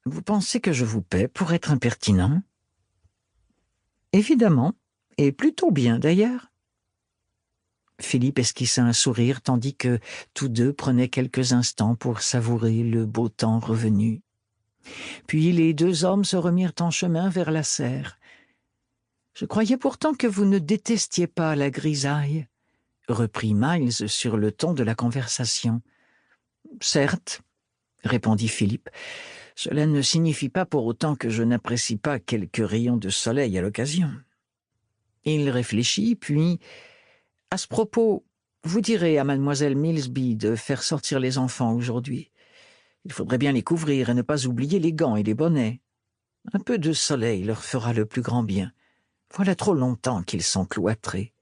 Vous pensez que je vous paie pour être impertinent? Évidemment, et plutôt bien d'ailleurs. Philippe esquissa un sourire tandis que tous deux prenaient quelques instants pour savourer le beau temps revenu. Puis les deux hommes se remirent en chemin vers la serre. « Je croyais pourtant que vous ne détestiez pas la grisaille, » reprit Miles sur le ton de la conversation. « Certes, » répondit Philippe, « cela ne signifie pas pour autant que je n'apprécie pas quelques rayons de soleil à l'occasion. » Il réfléchit, puis... « À ce propos, vous direz à mademoiselle Milsby de faire sortir les enfants aujourd'hui. Il faudrait bien les couvrir et ne pas oublier les gants et les bonnets. Un peu de soleil leur fera le plus grand bien. Voilà trop longtemps qu'ils sont cloîtrés. »«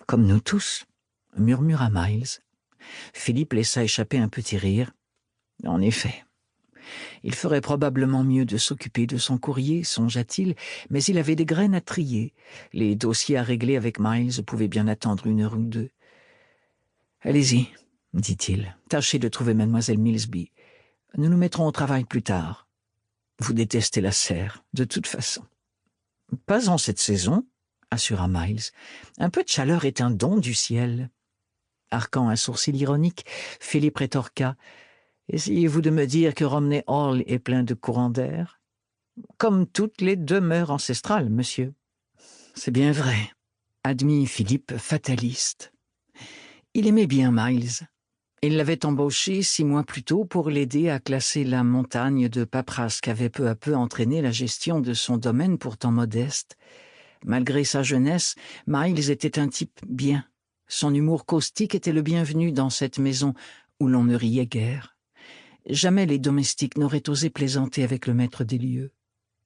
Comme nous tous, » murmura Miles. Philippe laissa échapper un petit rire. En effet, il ferait probablement mieux de s'occuper de son courrier, songea-t-il, mais il avait des graines à trier. Les dossiers à régler avec Miles pouvaient bien attendre 1 heure ou 2. « Allez-y, » dit-il. « Tâchez de trouver mademoiselle Milsby. Nous nous mettrons au travail plus tard. Vous détestez la serre, de toute façon. »« Pas en cette saison, » assura Miles. « Un peu de chaleur est un don du ciel. » Arquant un sourcil ironique, Philippe rétorqua. « Essayez-vous de me dire que Romney Hall est plein de courants d'air? »« Comme toutes les demeures ancestrales, monsieur. »« C'est bien vrai, » admit Philippe fataliste. Il aimait bien Miles. Il l'avait embauché 6 mois plus tôt pour l'aider à classer la montagne de paperasse qu'avait peu à peu entraîné la gestion de son domaine pourtant modeste. Malgré sa jeunesse, Miles était un type bien. Son humour caustique était le bienvenu dans cette maison où l'on ne riait guère. Jamais les domestiques n'auraient osé plaisanter avec le maître des lieux.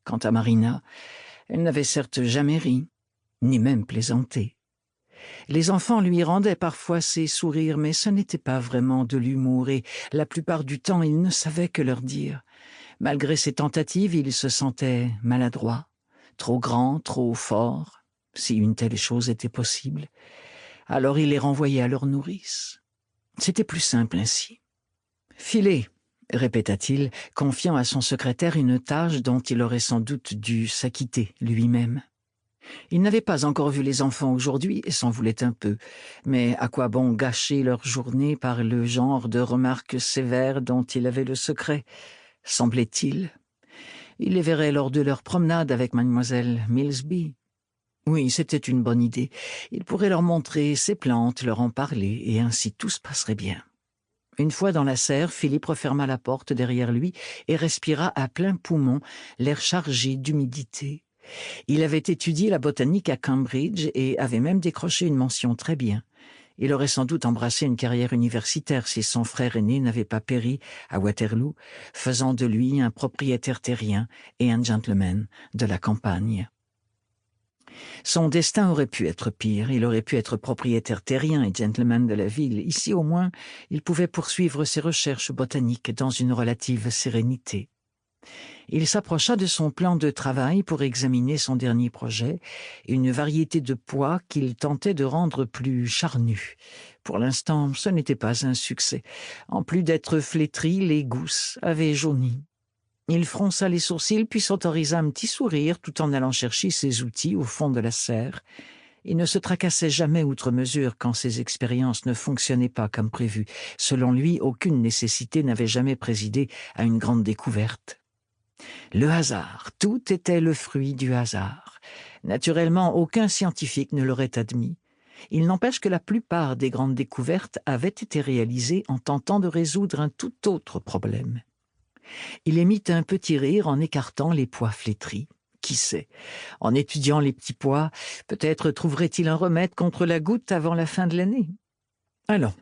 Quant à Marina, elle n'avait certes jamais ri, ni même plaisanté. Les enfants lui rendaient parfois ses sourires, mais ce n'était pas vraiment de l'humour et la plupart du temps il ne savait que leur dire. Malgré ses tentatives, il se sentait maladroit, trop grand, trop fort, si une telle chose était possible. Alors il les renvoyait à leur nourrice. C'était plus simple ainsi. « Filez !» répéta-t-il, confiant à son secrétaire une tâche dont il aurait sans doute dû s'acquitter lui-même. Il n'avait pas encore vu les enfants aujourd'hui et s'en voulait un peu, mais à quoi bon gâcher leur journée par le genre de remarques sévères dont il avait le secret, semblait-il. Il les verrait lors de leur promenade avec mademoiselle Milsby. Oui, c'était une bonne idée. Il pourrait leur montrer ses plantes, leur en parler, et ainsi tout se passerait bien. Une fois dans la serre, Philippe referma la porte derrière lui et respira à plein poumon l'air chargé d'humidité. Il avait étudié la botanique à Cambridge et avait même décroché une mention très bien. Il aurait sans doute embrassé une carrière universitaire si son frère aîné n'avait pas péri à Waterloo, faisant de lui un propriétaire terrien et un gentleman de la campagne. Son destin aurait pu être pire, il aurait pu être propriétaire terrien et gentleman de la ville. Ici au moins, il pouvait poursuivre ses recherches botaniques dans une relative sérénité. Il s'approcha de son plan de travail pour examiner son dernier projet, une variété de pois qu'il tentait de rendre plus charnue. Pour l'instant, ce n'était pas un succès. En plus d'être flétri, les gousses avaient jauni. Il fronça les sourcils puis s'autorisa un petit sourire tout en allant chercher ses outils au fond de la serre. Il ne se tracassait jamais outre mesure quand ses expériences ne fonctionnaient pas comme prévu. Selon lui, aucune nécessité n'avait jamais présidé à une grande découverte. Le hasard, tout était le fruit du hasard. Naturellement, aucun scientifique ne l'aurait admis. Il n'empêche que la plupart des grandes découvertes avaient été réalisées en tentant de résoudre un tout autre problème. Il émit un petit rire en écartant les pois flétris. Qui sait, en étudiant les petits pois, peut-être trouverait-il un remède contre la goutte avant la fin de l'année. Allons,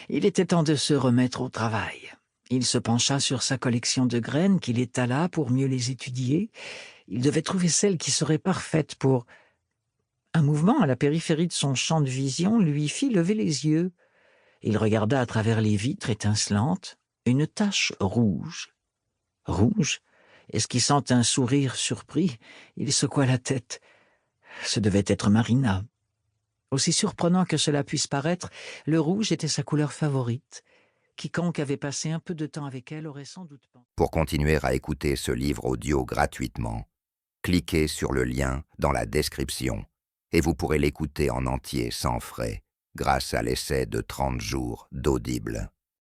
il était temps de se remettre au travail. Il se pencha sur sa collection de graines qu'il étala pour mieux les étudier. Il devait trouver celle qui serait parfaite pour... Un mouvement à la périphérie de son champ de vision lui fit lever les yeux. Il regarda à travers les vitres étincelantes une tache rouge. Rouge, esquissant un sourire surpris, il secoua la tête. Ce devait être Marina. Aussi surprenant que cela puisse paraître, le rouge était sa couleur favorite. Quiconque avait passé un peu de temps avec elle aurait sans doute pensé. Pour continuer à écouter ce livre audio gratuitement, cliquez sur le lien dans la description et vous pourrez l'écouter en entier sans frais grâce à l'essai de 30 jours d'Audible.